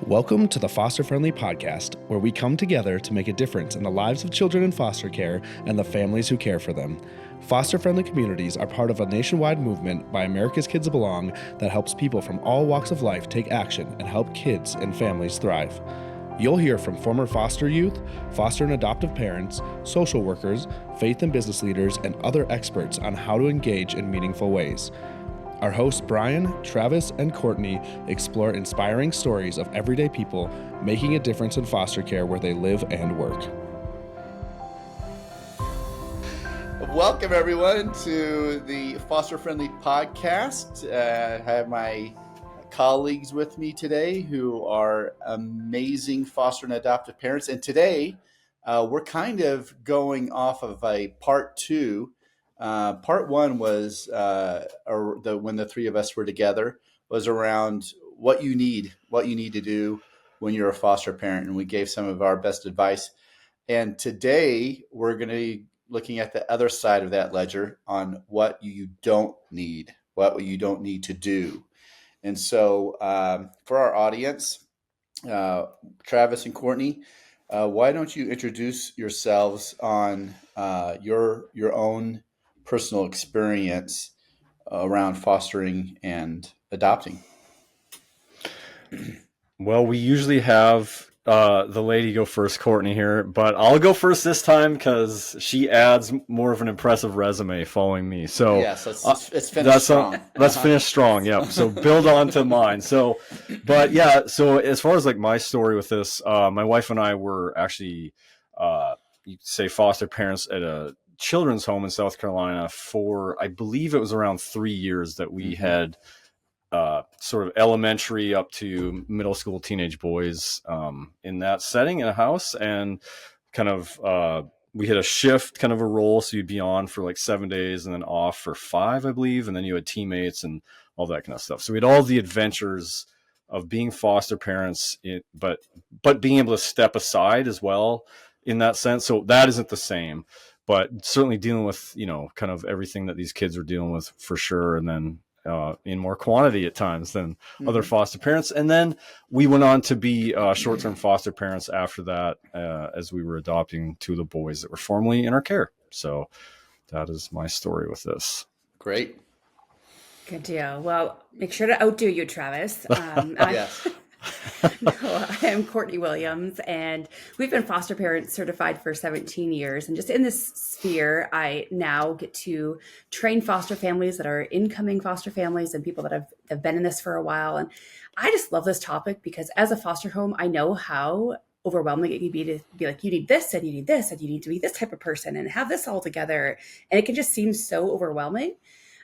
Welcome to the Foster Friendly Podcast, where we come together to make a difference in the lives of children in foster care and the families who care for them. Foster Friendly communities are part of a nationwide movement by America's Kids Belong that helps people from all walks of life take action and help kids and families thrive. You'll hear from former foster youth, foster and adoptive parents, social workers, faith and business leaders, and other experts on how to engage in meaningful ways. Our hosts Brian, Travis, and Courtney explore inspiring stories of everyday people making a difference in foster care where they live and work. Welcome, everyone, to the Foster Friendly Podcast. I have my colleagues with me today who are amazing foster and adoptive parents. And today, we're kind of going off of a part two. Part one was when the three of us were together was around what you need to do when you're a foster parent, and we gave some of our best advice. And today we're going to be looking at the other side of that ledger on what you don't need to do. And so for our audience, Travis and Courtney, why don't you introduce yourselves on your own personal experience around fostering and adopting? Well, we usually have the lady go first, Courtney, here, but I'll go first this time because she adds more of an impressive resume following me. So yes, let's finish strong. Let's finish strong. Yeah. So build on to mine. So as far as like my story with this, my wife and I were actually, you could say, foster parents at a children's home in South Carolina for, I believe it was around 3 years that we had sort of elementary up to middle school teenage boys in that setting in a house. And kind of we had a shift, kind of a role, so you'd be on for like 7 days and then off for 5, I believe, and then you had teammates and all that kind of stuff. So we had all the adventures of being foster parents, but being able to step aside as well in that sense. So that isn't the same, but certainly dealing with, kind of everything that these kids are dealing with for sure. And then in more quantity at times than other foster parents. And then we went on to be short-term foster parents after that, as we were adopting two of the boys that were formerly in our care. So that is my story with this. Great. Good deal. Well, make sure to outdo you, Travis. Yes. I am Courtney Williams, and we've been foster parents certified for 17 years. And just in this sphere, I now get to train foster families that are incoming foster families and people that have been in this for a while. And I just love this topic because as a foster home, I know how overwhelming it can be to be like, you need this and you need this and you need to be this type of person and have this all together. And it can just seem so overwhelming.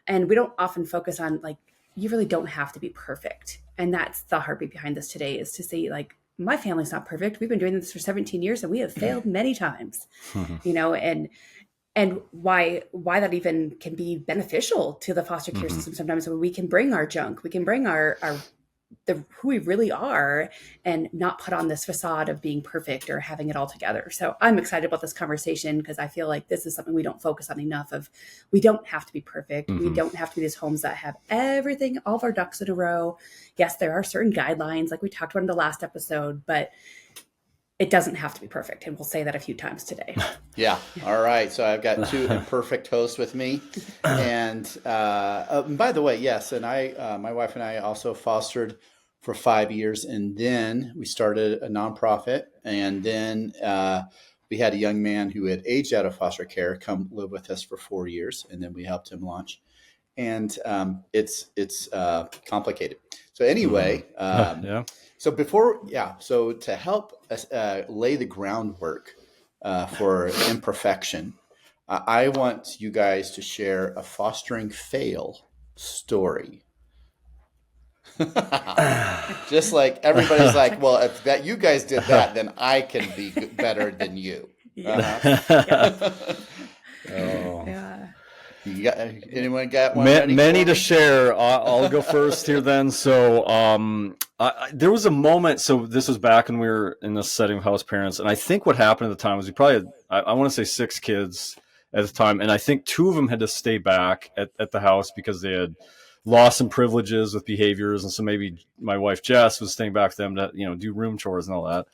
And we don't often focus on like, you really don't have to be perfect. And that's the heartbeat behind this today, is to say, like, my family's not perfect. We've been doing this for 17 years and we have failed many times, and why that even can be beneficial to the foster care system sometimes, when we can bring our junk, we can bring our who we really are and not put on this facade of being perfect or having it all together. So I'm excited about this conversation because I feel like this is something we don't focus on enough of. We don't have to be perfect. We don't have to be these homes that have everything, all of our ducks in a row. Yes, there are certain guidelines like we talked about in the last episode, but it doesn't have to be perfect. And we'll say that a few times today. Yeah. All right. So I've got two imperfect hosts with me. And by the way, yes. And my wife and I also fostered for 5 years. And then we started a nonprofit. And then we had a young man who had aged out of foster care come live with us for 4 years. And then we helped him launch. And it's complicated. So anyway, Yeah. So so to help us lay the groundwork for imperfection, I want you guys to share a fostering fail story. Just like everybody's like, well, if that you guys did that, then I can be better than you. Yeah. Anyone got one? Many to share. I'll go first here then. So there was a moment. So this was back when we were in this setting of house parents. And I think what happened at the time was we probably had, I want to say 6 kids at the time. And I think 2 of them had to stay back at the house because they had lost some privileges with behaviors. And so maybe my wife, Jess, was staying back with them to, do room chores and all that.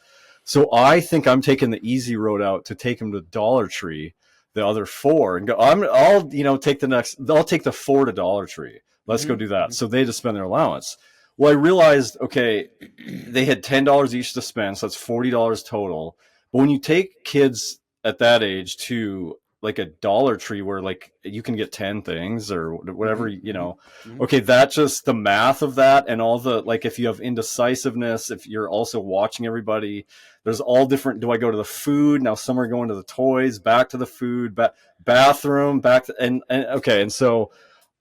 So I think I'm taking the easy road out to take them to Dollar Tree, the other 4, and go, I'll take I'll take the 4 to Dollar Tree. Let's go do that. So they just spend their allowance. Well, I realized, okay, they had $10 each to spend. So that's $40 total. But when you take kids at that age to like a Dollar Tree where like you can get 10 things or whatever, okay, that's just the math of that. And all the, like, if you have indecisiveness, if you're also watching everybody, there's all different, do I go to the food? Now some are going to the toys, back to the food, bathroom, back to, and okay. And so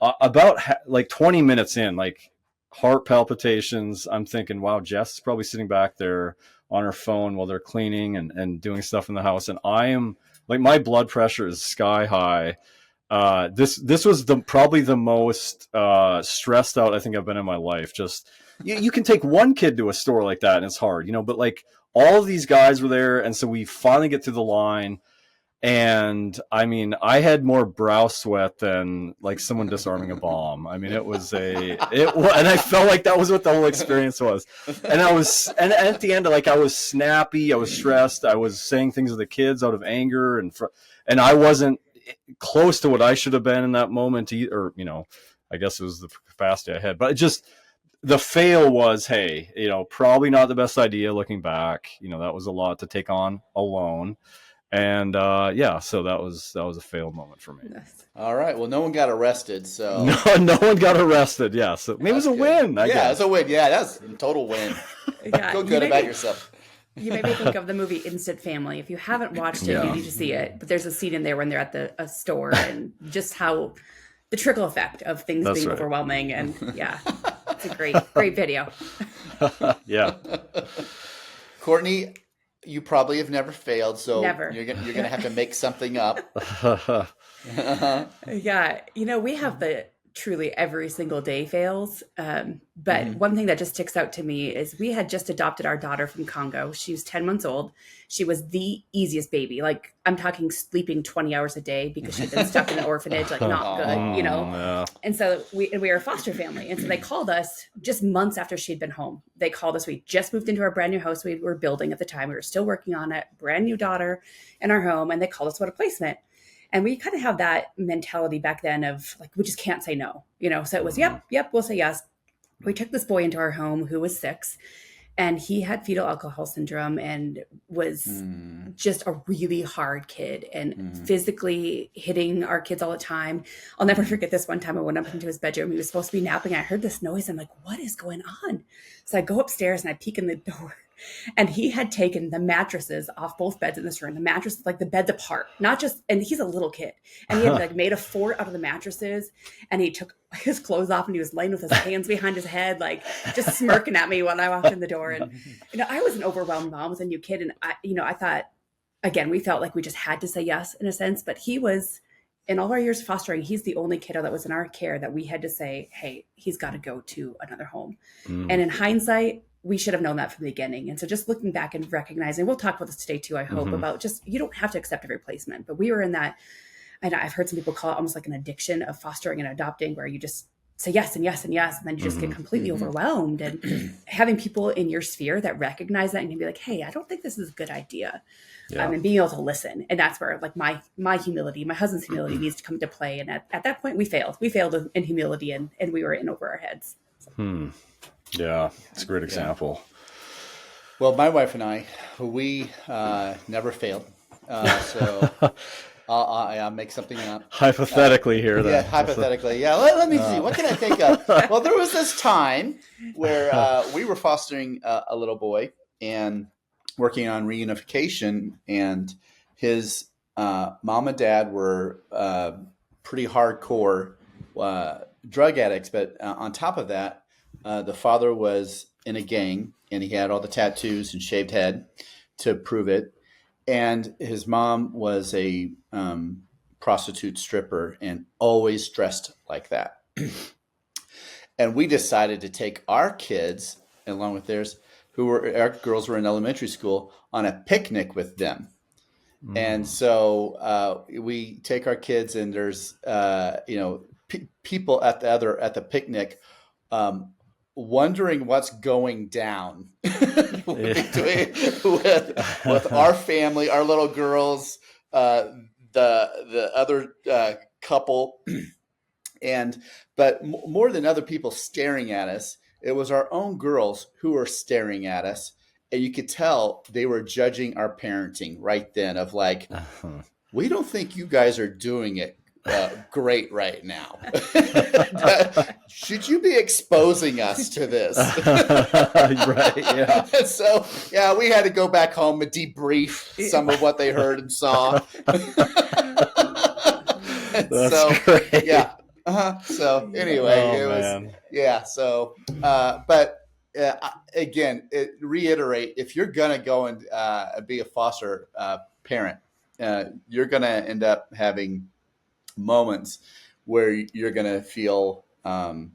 about like 20 minutes in, like heart palpitations, I'm thinking, wow, Jess is probably sitting back there on her phone while they're cleaning and doing stuff in the house. And I am like, my blood pressure is sky high. This was probably the most stressed out I think I've been in my life. Just you can take one kid to a store like that and it's hard, but like all of these guys were there. And so we finally get through the line. And I mean, I had more brow sweat than like someone disarming a bomb. I mean, and I felt like that was what the whole experience was. And and at the end, like I was snappy, I was stressed, I was saying things to the kids out of anger, and I wasn't close to what I should have been in that moment, or I guess it was the capacity I had. But the fail was, hey, probably not the best idea looking back. That was a lot to take on alone. And so that was a fail moment for me. Yes. All right. Well, no one got arrested, so no one got arrested. Yeah, so maybe it was a win. I guess. It's a win. Yeah, that's a total win. Yeah, Feel good about yourself. You made me think of the movie Instant Family. If you haven't watched it, you need to see it. But there's a scene in there when they're at a store and just how the trickle effect of things being overwhelming. And yeah, it's a great video. Yeah. Courtney, you probably have never failed, so never. You're gonna have to make something up. Yeah, we have the truly every single day fails. But one thing that just sticks out to me is we had just adopted our daughter from Congo. She was 10 months old. She was the easiest baby. Like I'm talking sleeping 20 hours a day because she'd been stuck in an orphanage, like not good, Yeah. And so we were a foster family. And so they called us just months after she'd been home. They called us. We just moved into our brand new house we were building at the time. We were still working on it, brand new daughter in our home. And they called us, what a placement. And we kind of have that mentality back then of like, we just can't say no, so it was, yep, we'll say yes. We took this boy into our home who was 6 and he had fetal alcohol syndrome and was just a really hard kid and physically hitting our kids all the time. I'll never forget this one time I went up into his bedroom. He was supposed to be napping. I heard this noise. I'm like, what is going on? So I go upstairs and I peek in the door. And he had taken the mattresses off both beds in this room. The mattresses, like the beds apart, not just, and he's a little kid. And he had like made a fort out of the mattresses and he took his clothes off and he was laying with his hands behind his head, like just smirking at me when I walked in the door. And, I was an overwhelmed mom with a new kid. And I thought, again, we felt like we just had to say yes in a sense, but he was, in all our years of fostering, he's the only kiddo that was in our care that we had to say, hey, he's got to go to another home. And in hindsight, we should have known that from the beginning. And so just looking back and recognizing, we'll talk about this today too, I hope, about just, you don't have to accept every placement, but we were in that, and I've heard some people call it almost like an addiction of fostering and adopting, where you just say yes and yes and yes, and then you just get completely overwhelmed. And having people in your sphere that recognize that and can be like, hey, I don't think this is a good idea. And being able to listen. And that's where like my humility, my husband's humility needs to come to play. And at that point we failed in humility and we were in over our heads. So. Yeah, it's a great example. Well, my wife and I, we never failed. So I'll make something up. Hypothetically here, then. Yeah, hypothetically. Yeah, let me see. What can I think of? Well, there was this time where we were fostering a little boy and working on reunification, and his mom and dad were pretty hardcore drug addicts. But on top of that, the father was in a gang, and he had all the tattoos and shaved head to prove it. And his mom was a prostitute stripper and always dressed like that. And we decided to take our kids, along with theirs, our girls were in elementary school, on a picnic with them. And so we take our kids, and there's, people at the picnic, wondering what's going down with our family, our little girls, the other couple, but more than other people staring at us, it was our own girls who were staring at us, and you could tell they were judging our parenting right then. Of like, we don't think you guys are doing it great right now. Should you be exposing us to this? Right. Yeah. And so, yeah, we had to go back home and debrief some of what they heard and saw. That's great. Yeah. So anyway, it was, yeah. So, but again, reiterate, if you're going to go and be a foster parent, you're going to end up having moments where you're going to feel out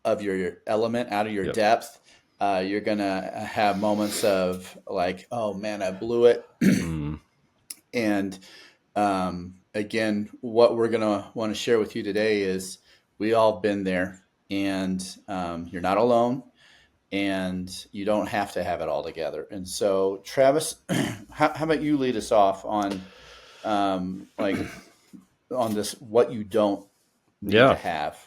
of your element, out of your depth. You're going to have moments of like, oh man, I blew it. And again, what we're going to want to share with you today is we all been there, and you're not alone, and you don't have to have it all together. And so, Travis, how about you lead us off on like on this, what you don't need to have?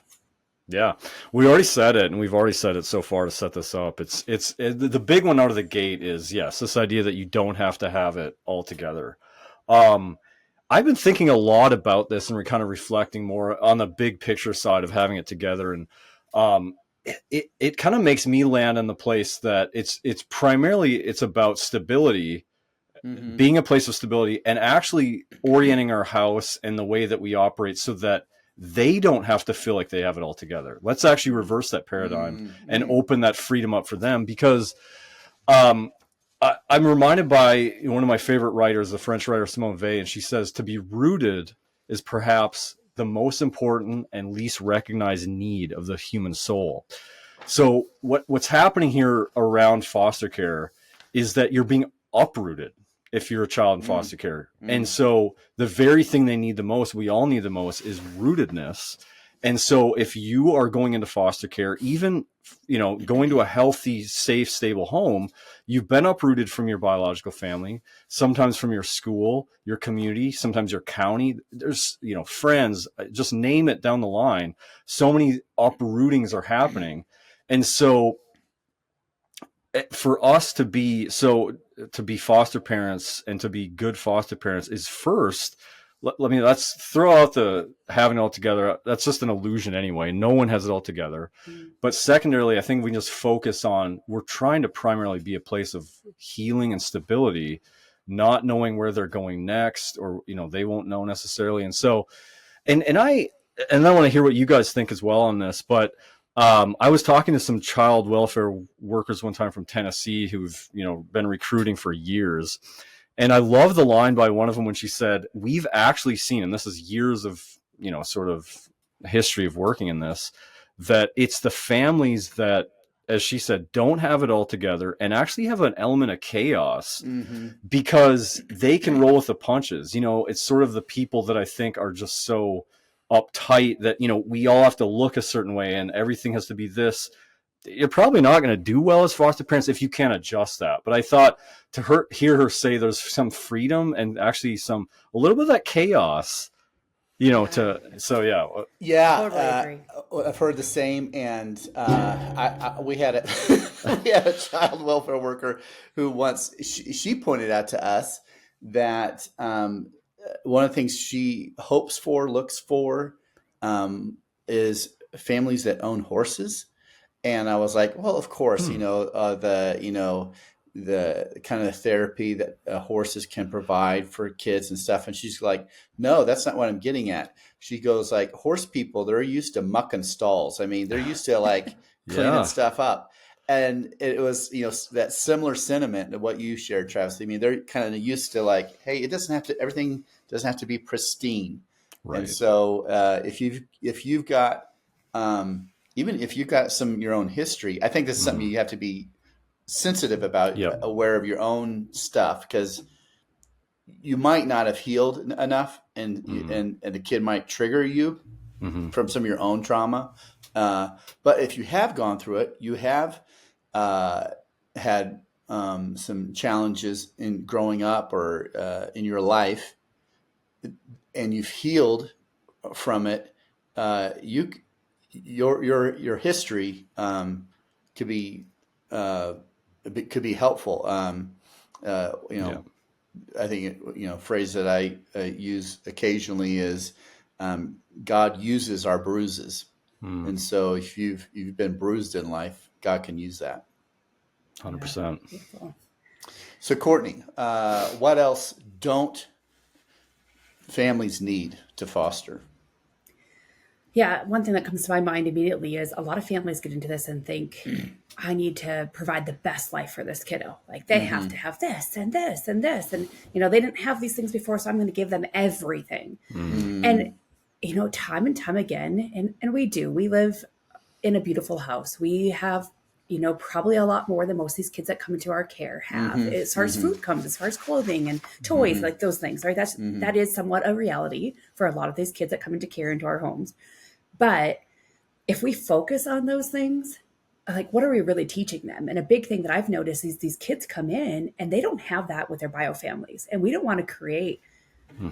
Yeah, we already said it, and we've already said it so far to set this up. It's the big one out of the gate is, yes, this idea that you don't have to have it all together. I've been thinking a lot about this, and we're kind of reflecting more on the big picture side of having it together. And it kind of makes me land in the place that it's primarily, it's about stability, being a place of stability, and actually orienting our house and the way that we operate so that they don't have to feel like they have it all together. Let's actually reverse that paradigm and open that freedom up for them, because I'm reminded by one of my favorite writers, the French writer Simone Weil, and she says to be rooted is perhaps the most important and least recognized need of the human soul. So what's happening here around foster care is that you're being uprooted if you're a child in foster care. And so the very thing they need the most, we all need the most, is rootedness. And so if you are going into foster care, even, going to a healthy, safe, stable home, you've been uprooted from your biological family, sometimes from your school, your community, sometimes your county. There's, friends, just name it down the line. So many uprootings are happening. And so for us to be foster parents and to be good foster parents is first, let's throw out the having it all together. That's just an illusion anyway. No one has it all together. But secondarily, I think we can just focus on, we're trying to primarily be a place of healing and stability, not knowing where they're going next, or, they won't know necessarily. And so, and I want to hear what you guys think as well on this, but I was talking to some child welfare workers one time from Tennessee who've, been recruiting for years. And I love the line by one of them when she said, we've actually seen, and this is years of, sort of history of working in this, that it's the families that, as she said, don't have it all together and actually have an element of chaos because they can roll with the punches. It's sort of the people that I think are just so uptight that, we all have to look a certain way and everything has to be this. You're probably not going to do well as foster parents if you can't adjust that. But I thought to hear her say there's some freedom and actually a little bit of that chaos, totally agree. I've heard the same. And we had a child welfare worker who once, she pointed out to us that one of the things she looks for is families that own horses. And I was like, well, of course, the kind of therapy that horses can provide for kids and stuff. And she's like, no, that's not what I'm getting at. She goes like, horse people, they're used to mucking stalls. I mean, they're used to like cleaning stuff up. And it was, that similar sentiment to what you shared, Travis. I mean, they're kind of used to like, hey, everything doesn't have to be pristine. Right. And so if you've got, even if you've got some your own history, I think this is something you have to be sensitive about, aware of your own stuff, because you might not have healed enough, and the kid might trigger you from some of your own trauma. But if you have gone through it, you have had some challenges in growing up or in your life, and you've healed from it. Your history could be helpful. I think a phrase that I use occasionally is God uses our bruises. And so if you've been bruised in life, God can use that. 100%. So Courtney, what else don't families need to foster? Yeah, one thing that comes to my mind immediately is a lot of families get into this and think, I need to provide the best life for this kiddo. Like they have to have this and this and this. And, they didn't have these things before, so I'm going to give them everything. And, time and time again, and we live in a beautiful house. We have, probably a lot more than most of these kids that come into our care have, as far as food comes, as far as clothing and toys, like those things, right? That is somewhat a reality for a lot of these kids that come into care into our homes. But if we focus on those things, like what are we really teaching them? And a big thing that I've noticed is these kids come in and they don't have that with their bio families. And we don't want to create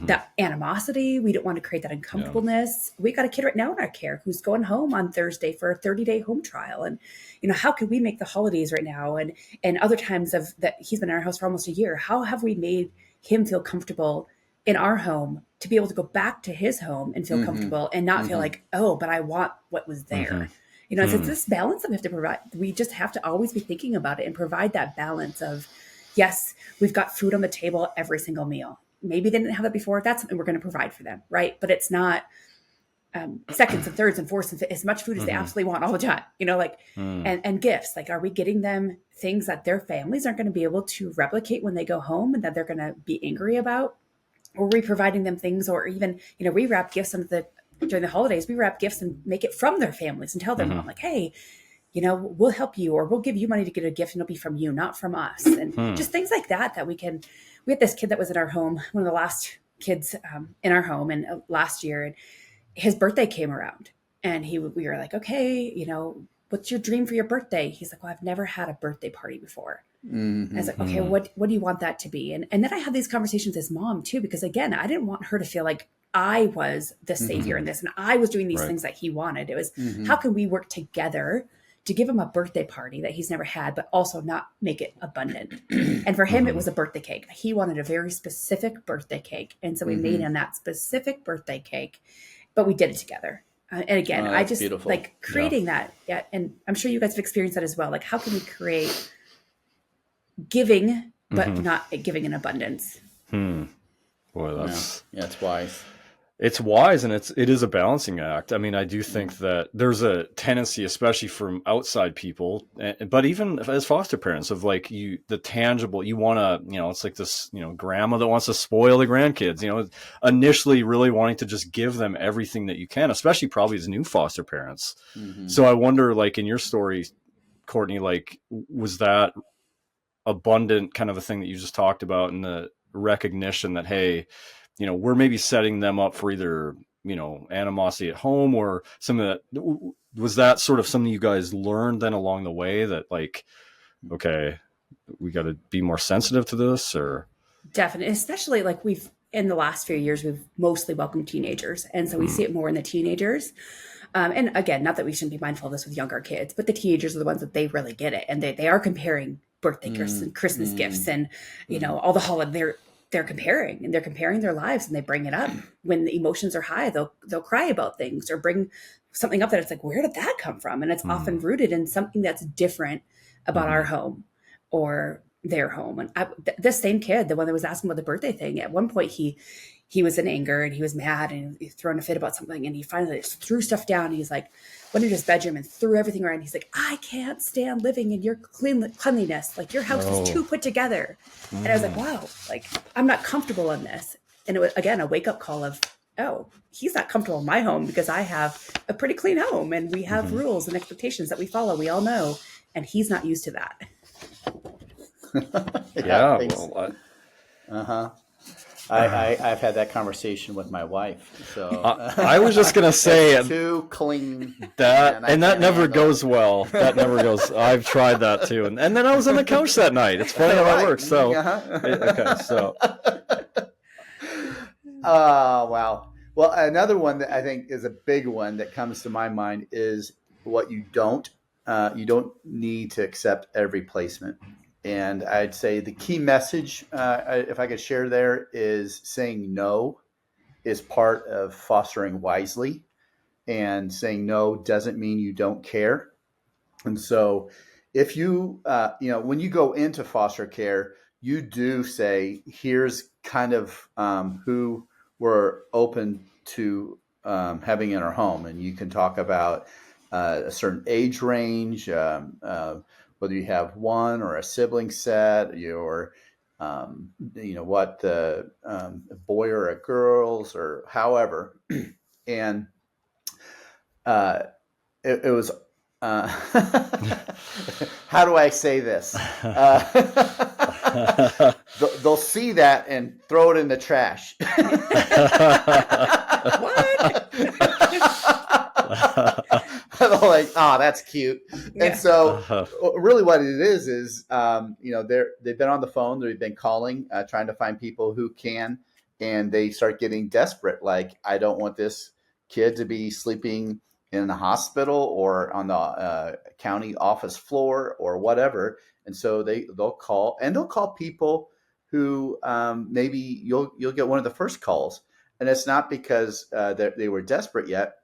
that animosity. We don't want to create that uncomfortableness. We got a kid right now in our care who's going home on Thursday for a 30-day home trial. And, how can we make the holidays right now? And other times of that he's been in our house for almost a year. How have we made him feel comfortable in our home to be able to go back to his home and feel comfortable and not feel like, oh, but I want what was there. So it's this balance that we have to provide. We just have to always be thinking about it and provide that balance of, yes, we've got food on the table every single meal. Maybe they didn't have that before. That's something we're going to provide for them, right? But it's not seconds and thirds and fourths and as much food as they absolutely want all the time, and gifts. Like, are we getting them things that their families aren't going to be able to replicate when they go home and that they're going to be angry about? Or are we providing them things, or even, we wrap gifts during the holidays, we wrap gifts and make it from their families and tell their mom, like, hey, we'll help you, or we'll give you money to get a gift and it'll be from you, not from us. And just things like that we had this kid that was in our home, one of the last kids in our home, and last year, and his birthday came around and we were like, okay, what's your dream for your birthday? He's like, well, I've never had a birthday party before. I was like, okay, what do you want that to be? And then I had these conversations with his mom too, because again, I didn't want her to feel like I was the savior in this and I was doing these things that he wanted. It was, how can we work together to give him a birthday party that he's never had, but also not make it abundant? And for him, it was a birthday cake. He wanted a very specific birthday cake. And so we made him that specific birthday cake, but we did it together. And again, I just beautiful. Like creating that. Yeah. And I'm sure you guys have experienced that as well. Like, how can we create giving, but not giving in abundance? Boy, that's it's wise. It's wise, and it is a balancing act. I mean, I do think that there's a tendency, especially from outside people, but even as foster parents, of like the tangible, you want to, it's like this, grandma that wants to spoil the grandkids, initially really wanting to just give them everything that you can, especially probably as new foster parents. So I wonder, like in your story, Courtney, like, was that abundant kind of a thing that you just talked about, and the recognition that, hey, we're maybe setting them up for either, animosity at home, or some of that. Was that sort of something you guys learned then along the way, that like, okay, we got to be more sensitive to this? Or definitely, especially like in the last few years, we've mostly welcomed teenagers. And so we see it more in the teenagers. And again, not that we shouldn't be mindful of this with younger kids, but the teenagers are the ones that they really get it. And they are comparing birthday gifts and Christmas gifts and, all the holiday. They're comparing their lives, and they bring it up when the emotions are high. They'll cry about things or bring something up that it's like, where did that come from? And it's often rooted in something that's different about our home or their home. And this same kid, the one that was asking about the birthday thing, at one point he was in anger and he was mad and he thrown a fit about something, and he finally just threw stuff down. And he's like, went into his bedroom and threw everything around. He's like, I can't stand living in your cleanliness. Like, your house is too put together. And I was like, wow, like, I'm not comfortable in this. And it was, again, a wake up call of, oh, he's not comfortable in my home because I have a pretty clean home and we have rules and expectations that we follow. We all know. And he's not used to that. Yeah. Well, I've had that conversation with my wife. So I was just gonna say it's too clean that, and that never handle goes well. That never goes. I've tried that too, and then I was on the couch that night. It's funny how that works. So okay, so wow. Well, another one that I think is a big one that comes to my mind is what you don't need to accept every placement. And I'd say the key message, if I could share there, is saying no is part of fostering wisely. And saying no doesn't mean you don't care. And so if you, when you go into foster care, you do say, here's kind of who we're open to having in our home. And you can talk about a certain age range, whether you have one or a sibling set, or what the boy or a girls or however. And it was how do I say this? They'll see that and throw it in the trash. What? They're like, oh, that's cute. Yeah. And so really what it is, they've been on the phone, they've been calling, trying to find people who can, and they start getting desperate. Like, I don't want this kid to be sleeping in a hospital or on the county office floor or whatever. And so they'll call people who maybe you'll get one of the first calls. And it's not because they were desperate yet,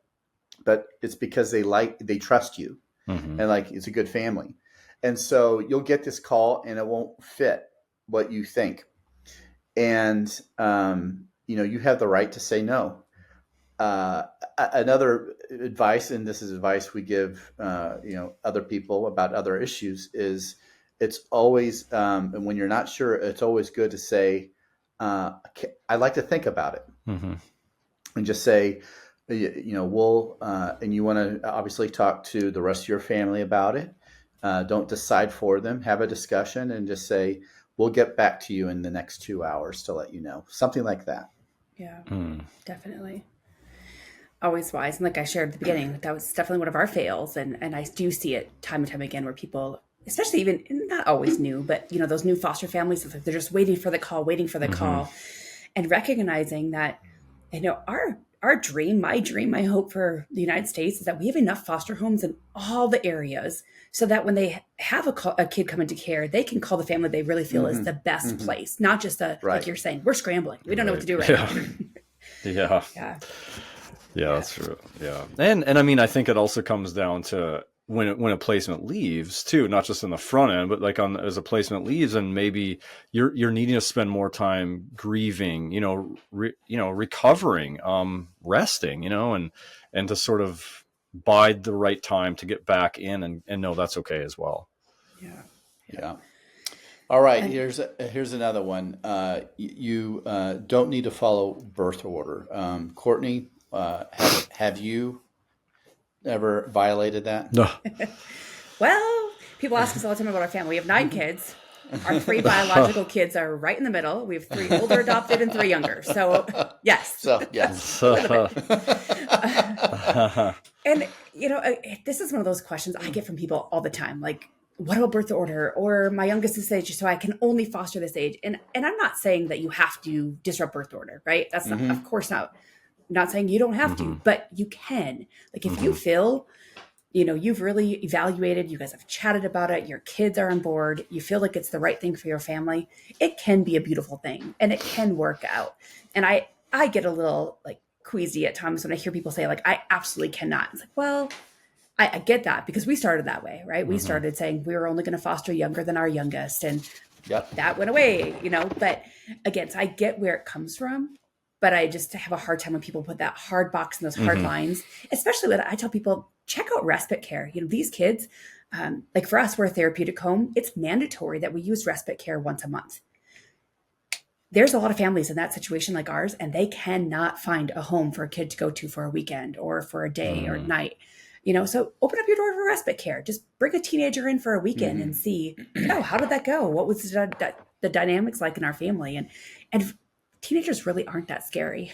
but it's because they trust you, and like it's a good family. And so you'll get this call and it won't fit what you think. And, you have the right to say no. Another advice, and this is advice we give, other people about other issues, is it's always, and when you're not sure, it's always good to say, I'd like to think about it, and just say, we'll, and you want to obviously talk to the rest of your family about it. Don't decide for them, have a discussion and just say, we'll get back to you in the next 2 hours to let you know, something like that. Yeah, definitely. Always wise. And like I shared at the beginning, that was definitely one of our fails. And I do see it time and time again where people, especially even not always new, but those new foster families, they're just waiting for the call, and recognizing that, our dream, my hope for the United States is that we have enough foster homes in all the areas so that when they have a kid come into care, they can call the family they really feel is the best place, not just like you're saying, we're scrambling. We don't know what to do right now. Yeah. Yeah, that's true. Yeah. And I mean, I think it also comes down to when a placement leaves too, not just in the front end, but like as a placement leaves, and maybe you're needing to spend more time grieving, recovering, resting, and to sort of bide the right time to get back in and know that's okay as well. Yeah. All right. Here's another one. You don't need to follow birth order. Courtney, have you ever violated that? No. Well, people ask us all the time about our family. We have 9 kids. Our 3 biological kids are right in the middle. We have 3 older adopted and 3 younger. So, yes. Yes. And, this is one of those questions I get from people all the time. Like, what about birth order? Or my youngest is this age, so I can only foster this age. And I'm not saying that you have to disrupt birth order, right? That's not, of course not. Not saying you don't have to, but you can. Like, if you feel, you've really evaluated, you guys have chatted about it, your kids are on board, you feel like it's the right thing for your family, it can be a beautiful thing and it can work out. And I get a little like queasy at times when I hear people say like, I absolutely cannot. It's like, well, I get that because we started that way, right? We started saying we were only going to foster younger than our youngest, and that went away, but again, so I get where it comes from. But I just have a hard time when people put that hard box and those hard lines, especially when I tell people, check out respite care. These kids, like for us, we're a therapeutic home. It's mandatory that we use respite care once a month. There's a lot of families in that situation like ours, and they cannot find a home for a kid to go to for a weekend or for a day or night. So open up your door for respite care. Just bring a teenager in for a weekend and see, how did that go? What was the dynamics like in our family? And teenagers really aren't that scary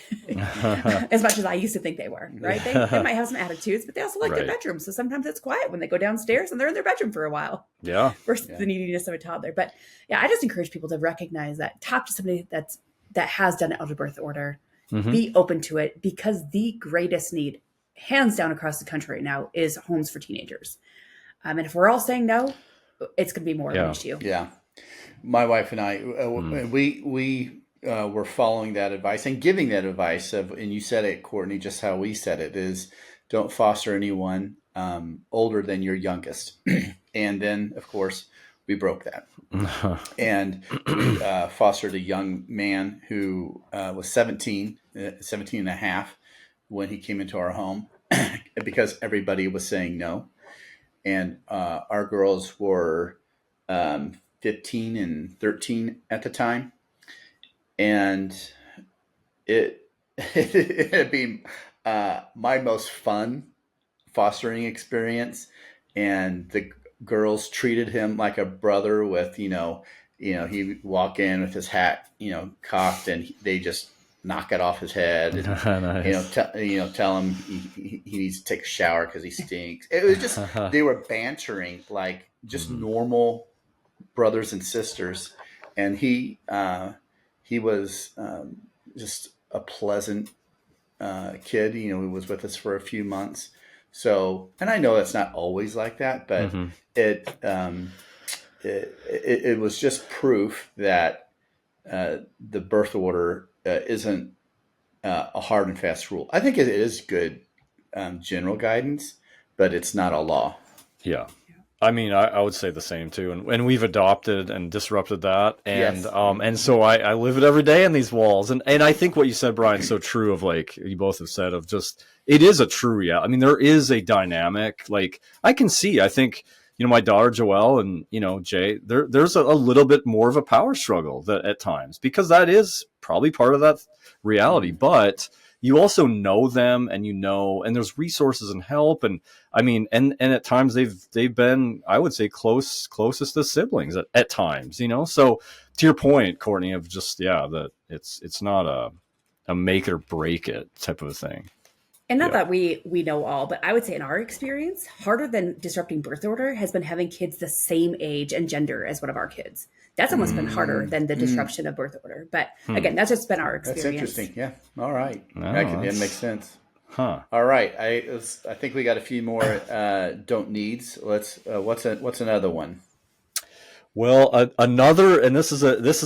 as much as I used to think they were, right? They might have some attitudes, but they also like their bedroom. So sometimes it's quiet when they go downstairs and they're in their bedroom for a while. Yeah. Versus the neediness of a toddler. But yeah, I just encourage people to recognize that. Talk to somebody that has done an elder birth order. Be open to it, because the greatest need, hands down across the country right now, is homes for teenagers. And if we're all saying no, it's going to be more of an issue. Yeah. My wife and I, we were following that advice and giving that advice and you said it, Courtney, just how we said it is, don't foster anyone older than your youngest. And then, of course, we broke that. And we fostered a young man who was 17 and a half when he came into our home because everybody was saying no. And our girls were 15 and 13 at the time. And it'd be my most fun fostering experience. And the girls treated him like a brother with, he'd walk in with his hat, cocked, and they just knock it off his head. And, Nice. tell him he needs to take a shower because he stinks. It was just, they were bantering like just normal brothers and sisters. And he was just a pleasant kid. He was with us for a few months. So, and I know it's not always like that, but it was just proof that the birth order isn't a hard and fast rule. I think it is good general guidance, but it's not a law. Yeah. I mean, I would say the same too, and we've adopted and disrupted that, and Yes. And so I live it every day in these walls, and I think what you said, Brian, is so true. Of like you both have said, of just it is a true reality. I mean, there is a dynamic. Like I can see, I think my daughter Joelle and Jay, there's a little bit more of a power struggle that at times, because that is probably part of that reality, but you also know them, and and there's resources and help. And I mean, and at times they've been, I would say, closest to siblings at times, so to your point, Courtney, of just, that it's not a make it or break it type of a thing. And not that we know all, but I would say in our experience, harder than disrupting birth order has been having kids the same age and gender as one of our kids. That's almost been harder than the disruption of birth order. But again, that's just been our experience. That's interesting. Yeah. All right. No, That makes sense. Huh. All right. I think we got a few more don't needs. Let's. What's another one? Well, another, and this one's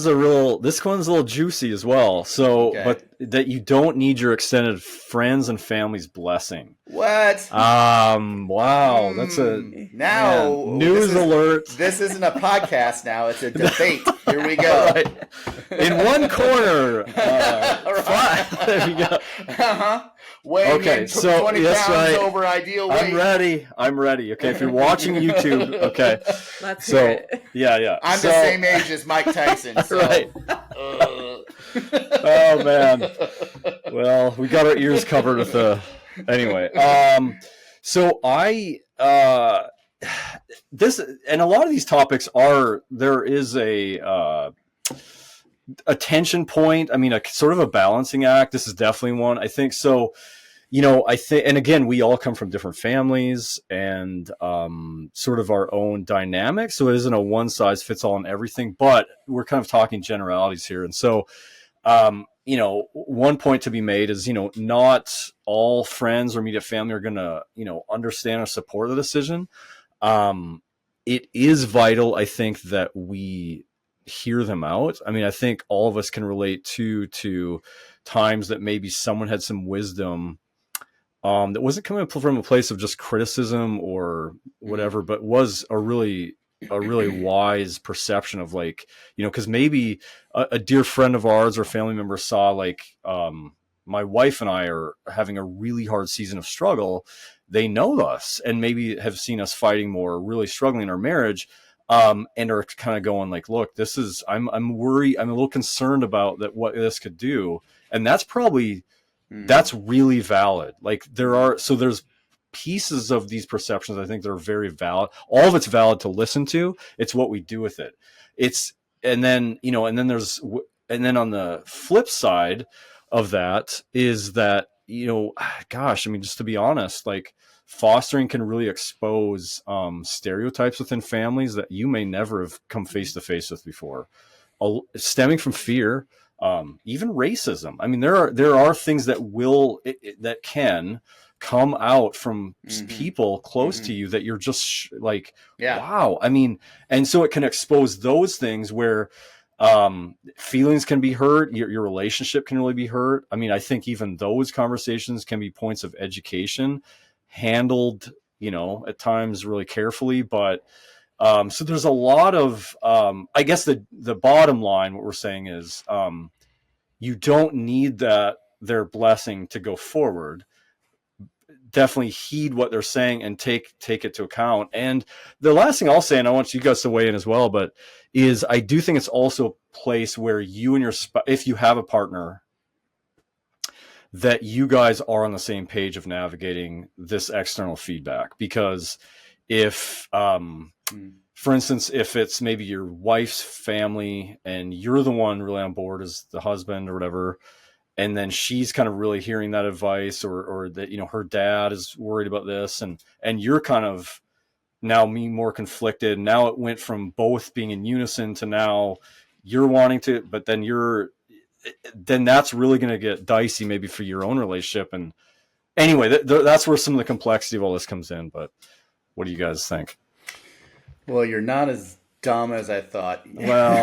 a little juicy as well. So, Okay. but that you don't need your extended friends and family's blessing. What? Wow, that's now news alert. This isn't a podcast now; it's a debate. Here we go. Right. In one corner, there you go. Weighing Okay, in so 20 yes, pounds right. over ideal weight. I'm ready. Okay, if you're watching YouTube, okay. Let's hear it. Yeah. I'm the same age as Mike Tyson. So. Right. Oh man. Well, we got our ears covered with anyway. So I this, and a lot of these topics there is a tension point. I mean, a sort of a balancing act. This is definitely one, I think. So, I think, and again, we all come from different families and sort of our own dynamics. So it isn't a one size fits all in everything, but we're kind of talking generalities here. And so, one point to be made is, not all friends or immediate family are going to, understand or support the decision. It is vital, I think, that we hear them out. I mean, I think all of us can relate to times that maybe someone had some wisdom that wasn't coming from a place of just criticism or whatever, but was a really wise perception of like, because maybe a dear friend of ours or family member saw like, my wife and I are having a really hard season of struggle. They know us and maybe have seen us fighting more, really struggling in our marriage, and are kind of going like, look, I'm worried. I'm a little concerned about what this could do. And that's probably, that's really valid. Like there's pieces of these perceptions, I think, that are very valid. All of it's valid to listen to. It's what we do with it. And then there's and then on the flip side of that is that, gosh, I mean, just to be honest, like fostering can really expose stereotypes within families that you may never have come face to face with before, stemming from fear, even racism. I mean, there are things that that can come out from people close to you that you're just like, wow. I mean, and so it can expose those things where feelings can be hurt. Your relationship can really be hurt. I mean, I think even those conversations can be points of education handled, at times really carefully, but so there's a lot of, I guess the bottom line, what we're saying is, you don't need their blessing to go forward. Definitely heed what they're saying and take it to account. And the last thing I'll say, and I want you guys to weigh in as well, but is I do think it's also a place where you and your spouse, if you have a partner, that you guys are on the same page of navigating this external feedback. Because if, for instance, if it's maybe your wife's family and you're the one really on board as the husband or whatever, and then she's kind of really hearing that advice, or that, her dad is worried about this, and you're kind of now more conflicted. Now it went from both being in unison to now you're wanting to, but then that's really going to get dicey maybe for your own relationship. And anyway, that's where some of the complexity of all this comes in. But what do you guys think? Well, you're not as dumb as I thought. Well,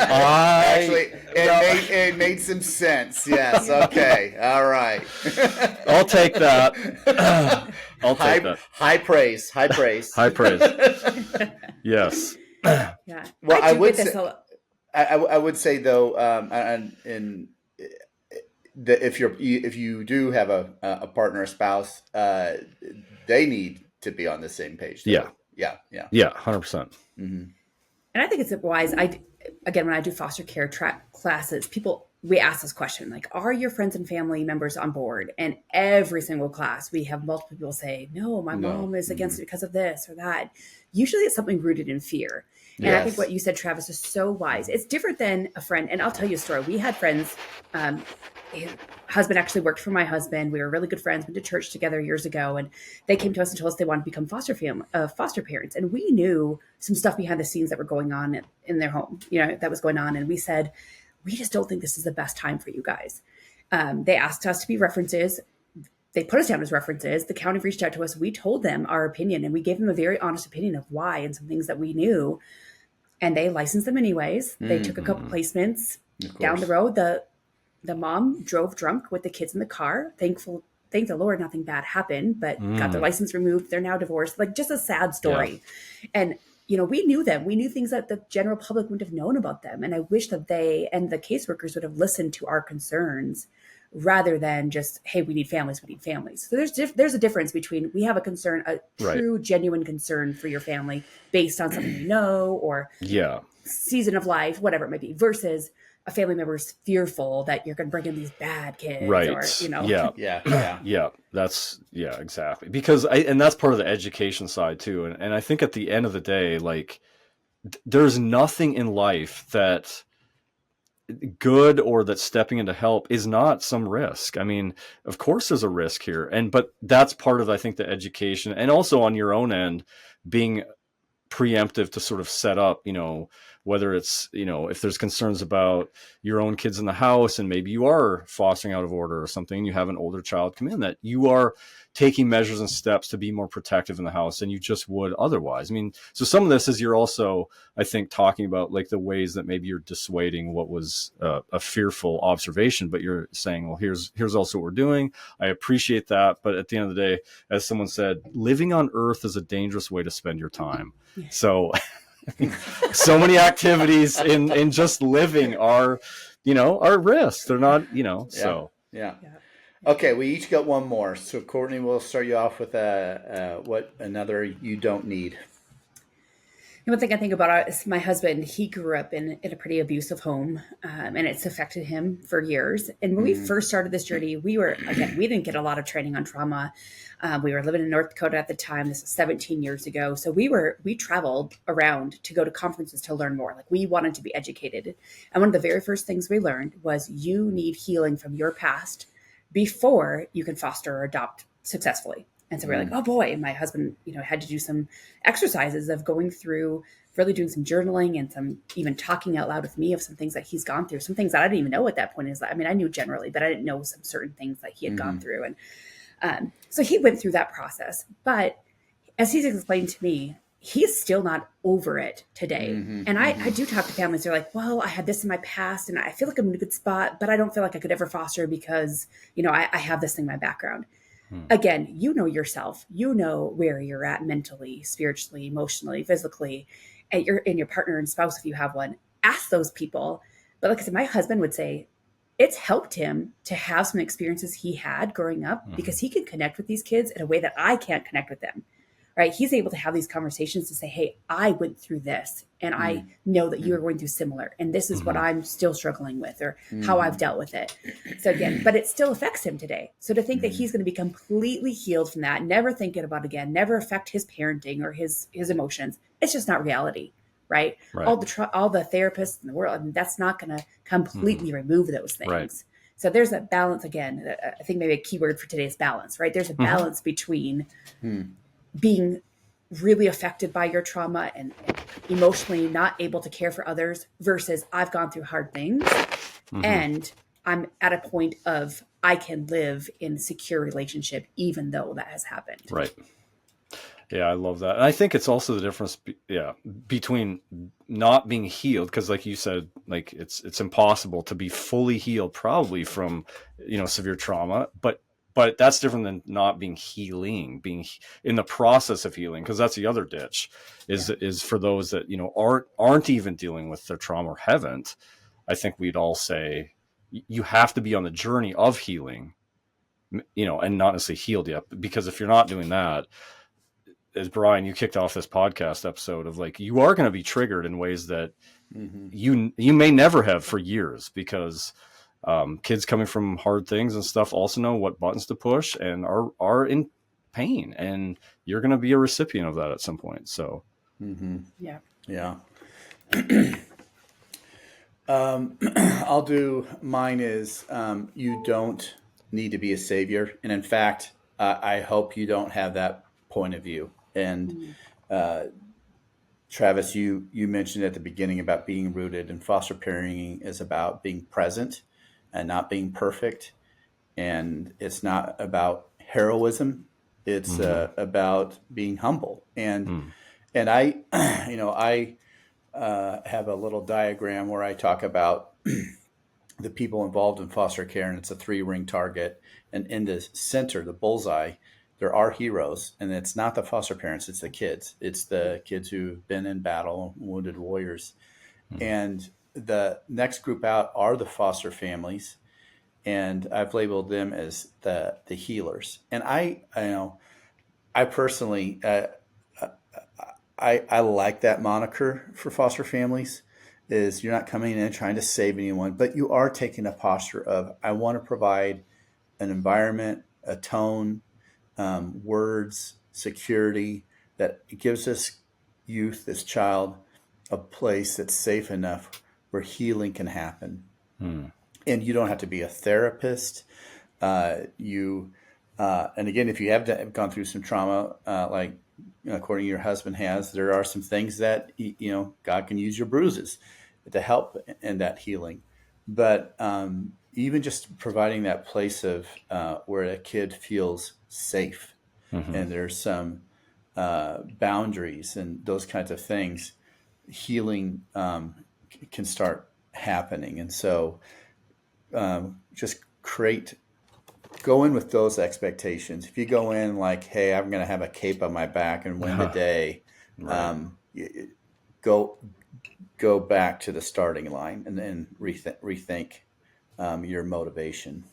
actually, it made some sense. Yes. Okay. All right. I'll take that. I'll take that. High praise. High praise. High praise. Yes. Yeah. Well, I would say though, if you do have a partner, a spouse, they need to be on the same page. Though. Yeah. 100%. And I think it's wise. When I do foster care classes, we ask this question, like, are your friends and family members on board? And every single class, we have multiple people say, no, my mom is against it because of this or that. Usually it's something rooted in fear. And I think what you said, Travis, is so wise. It's different than a friend. And I'll tell you a story. We had friends, his husband actually worked for my husband. We were really good friends, went to church together years ago. And they came to us and told us they wanted to become foster parents. And we knew some stuff behind the scenes that were going on in their home, that was going on. And we said, we just don't think this is the best time for you guys. They asked us to be references. They put us down as references. The county reached out to us. We told them our opinion, and we gave them a very honest opinion of why and some things that we knew. And they licensed them anyways. They took a couple placements down the road. The mom drove drunk with the kids in the car. Thank the Lord, nothing bad happened, but got their license removed. They're now divorced. Like, just a sad story. Yeah. And, we knew them. We knew things that the general public wouldn't have known about them. And I wish that they and the caseworkers would have listened to our concerns rather than just, hey, we need families. So there's a difference between we have a concern, a true, genuine concern for your family based on something you know or season of life, whatever it might be, versus a family member is fearful that you're going to bring in these bad kids. Right. Or, Yeah. That's exactly. Because and that's part of the education side too. And I think at the end of the day, like there's nothing in life that good or that stepping into help is not some risk. I mean, of course there's a risk here. But that's part of, I think, the education, and also on your own end being preemptive to sort of set up, whether it's, if there's concerns about your own kids in the house and maybe you are fostering out of order or something, you have an older child come in, that you are taking measures and steps to be more protective in the house than you just would otherwise. I mean, so some of this is you're also, I think, talking about like the ways that maybe you're dissuading what was a fearful observation, but you're saying, well, here's also what we're doing. I appreciate that. But at the end of the day, as someone said, living on earth is a dangerous way to spend your time. So so many activities in just living are risks. They're not, so. Yeah. Okay, we each got one more. So Courtney, we'll start you off with what another you don't need. One thing I think about is my husband. He grew up in a pretty abusive home, and it's affected him for years. And when we first started this journey, we didn't get a lot of training on trauma. We were living in North Dakota at the time. This was 17 years ago. So we traveled around to go to conferences to learn more. Like, we wanted to be educated. And one of the very first things we learned was you need healing from your past before you can foster or adopt successfully. And so we were like, oh boy. And my husband, had to do some exercises of going through, really doing some journaling and some even talking out loud with me of some things that he's gone through, some things that I didn't even know at that point. I knew generally, but I didn't know some certain things that he had gone through. And so he went through that process. But as he's explained to me, he's still not over it today. And I do talk to families. They're like, well, I had this in my past and I feel like I'm in a good spot, but I don't feel like I could ever foster because, I have this thing in my background. Again, yourself, where you're at mentally, spiritually, emotionally, physically, and your partner and spouse, if you have one. Ask those people. But like I said, my husband would say it's helped him to have some experiences he had growing up because he can connect with these kids in a way that I can't connect with them. Right? He's able to have these conversations to say, hey, I went through this and I know that you are going through similar. And this is what I'm still struggling with or how I've dealt with it. So again, but it still affects him today. So to think that he's going to be completely healed from that, never thinking about it again, never affect his parenting or his emotions, it's just not reality. Right? All the therapists in the world, that's not going to completely remove those things. Right. So there's a balance again. I think maybe a key word for today is balance, right? There's a balance between being really affected by your trauma and emotionally not able to care for others versus I've gone through hard things and I'm at a point of I can live in a secure relationship even though that has happened. Right. Yeah, I love that. And I think it's also the difference between not being healed, because like you said, like it's impossible to be fully healed probably from, severe trauma, but that's different than not being being in the process of healing, because that's the other ditch is for those that, aren't even dealing with their trauma or haven't. I think we'd all say you have to be on the journey of healing, and not necessarily healed yet, because if you're not doing that, as Brian, you kicked off this podcast episode of like, you are going to be triggered in ways that you may never have for years, because kids coming from hard things and stuff also know what buttons to push and are in pain, and you're going to be a recipient of that at some point. So, yeah. I'll do mine is you don't need to be a savior, and in fact, I hope you don't have that point of view. And Travis, you mentioned at the beginning about being rooted, and foster parenting is about being present and not being perfect. And it's not about heroism. It's about being humble. And I, I have a little diagram where I talk about the people involved in foster care, and it's a 3-ring target. And in the center, the bullseye, there are heroes, and it's not the foster parents, it's the kids. It's the kids who've been in battle, wounded warriors. And the next group out are the foster families, and I've labeled them as the healers. And I personally, I like that moniker for foster families, is you're not coming in trying to save anyone, but you are taking a posture of, I want to provide an environment, a tone, words, security that gives this youth, this child, a place that's safe enough where healing can happen. And you don't have to be a therapist. And again, if you have gone through some trauma, like according to your husband has, there are some things that God can use your bruises to help in that healing. But even just providing that place of where a kid feels safe, and there's some boundaries and those kinds of things, healing can start happening. And so just go in with those expectations. If you go in like, hey, I'm going to have a cape on my back and win the day, go back to the starting line and then rethink your motivation.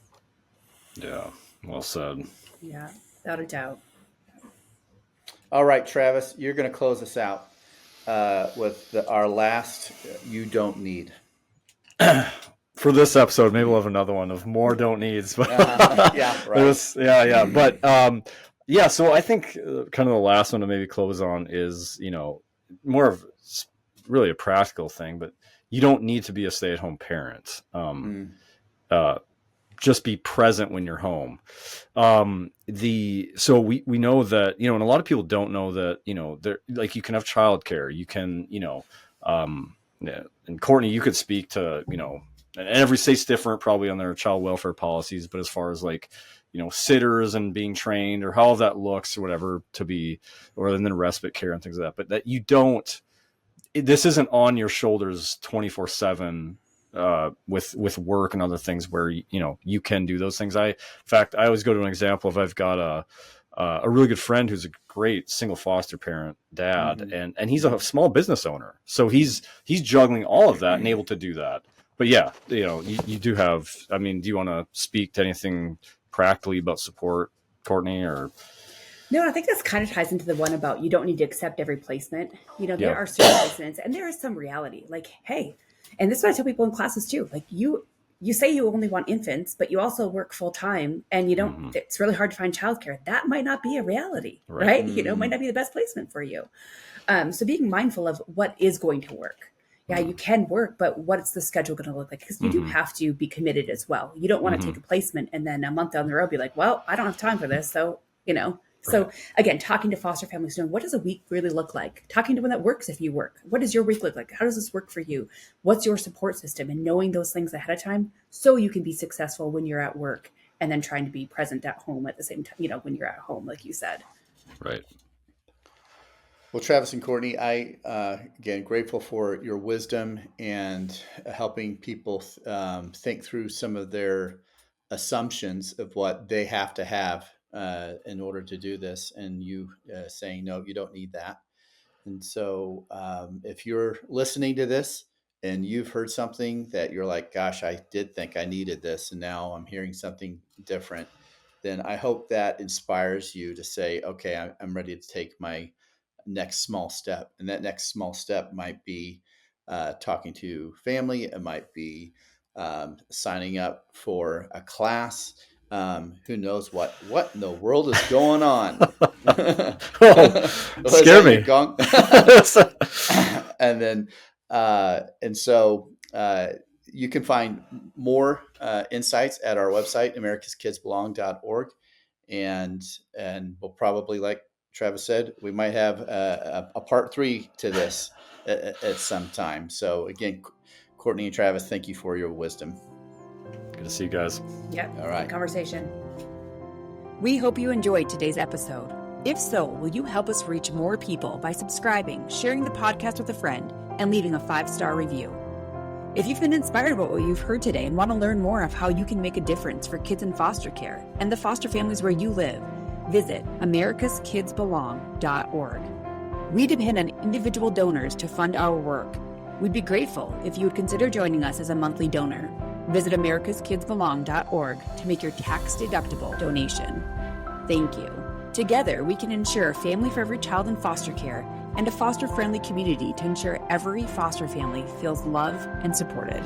Yeah, well said. Yeah, without a doubt. All right, Travis, you're going to close us out. with our last "You Don't Need"? For this episode, maybe we'll have another one of more don't needs. But Yeah, right. But yeah. So I think kind of the last one to maybe close on is, more of really a practical thing, but you don't need to be a stay-at-home parent. Just be present when you're home. So we know that, and a lot of people don't know that, there, like, you can have childcare, you can, and Courtney, you could speak to, and every state's different probably on their child welfare policies, but as far as like, sitters and being trained or how that looks or whatever or then respite care and things like that, but that this isn't on your shoulders 24/7 with work and other things where, you can do those things. In fact, I always go to an example of, I've got a really good friend who's a great single foster parent dad, and he's a small business owner. So he's juggling all of that and able to do that. But yeah, you do have, do you want to speak to anything practically about support, Courtney, or? No, I think this kind of ties into the one about you don't need to accept every placement. There are certain placements and there is some reality. Like, hey, and this is what I tell people in classes too. Like, you say you only want infants, but you also work full time and you don't, it's really hard to find childcare. That might not be a reality, right? Might not be the best placement for you. So being mindful of what is going to work. Yeah, you can work, but what's the schedule going to look like? Because you do have to be committed as well. You don't want to take a placement and then a month down the road be like, well, I don't have time for this. So, So again, talking to foster families, what does a week really look like? Talking to one that works if you work. What does your week look like? How does this work for you? What's your support system? And knowing those things ahead of time so you can be successful when you're at work and then trying to be present at home at the same time, when you're at home, like you said. Right. Well, Travis and Courtney, I, again, grateful for your wisdom and helping people think through some of their assumptions of what they have to have in order to do this, and you saying, no, you don't need that. And so if you're listening to this and you've heard something that you're like, gosh, I did think I needed this, and now I'm hearing something different, then I hope that inspires you to say, okay, I'm ready to take my next small step. And that next small step might be talking to family. It might be signing up for a class. Who knows what in the world is going on? Scare me. And then, and so you can find more insights at our website, americaskidsbelong.org. And we'll probably, like Travis said, we might have a part 3 to this at some time. So again, Courtney and Travis, thank you for your wisdom. Good to see you guys. Yep. All right. Good conversation. We hope you enjoyed today's episode. If so, will you help us reach more people by subscribing, sharing the podcast with a friend, and leaving a 5-star review? If you've been inspired by what you've heard today and want to learn more of how you can make a difference for kids in foster care and the foster families where you live, visit americaskidsbelong.org. We depend on individual donors to fund our work. We'd be grateful if you would consider joining us as a monthly donor. Visit americaskidsbelong.org to make your tax-deductible donation. Thank you. Together, we can ensure a family for every child in foster care and a foster-friendly community to ensure every foster family feels loved and supported.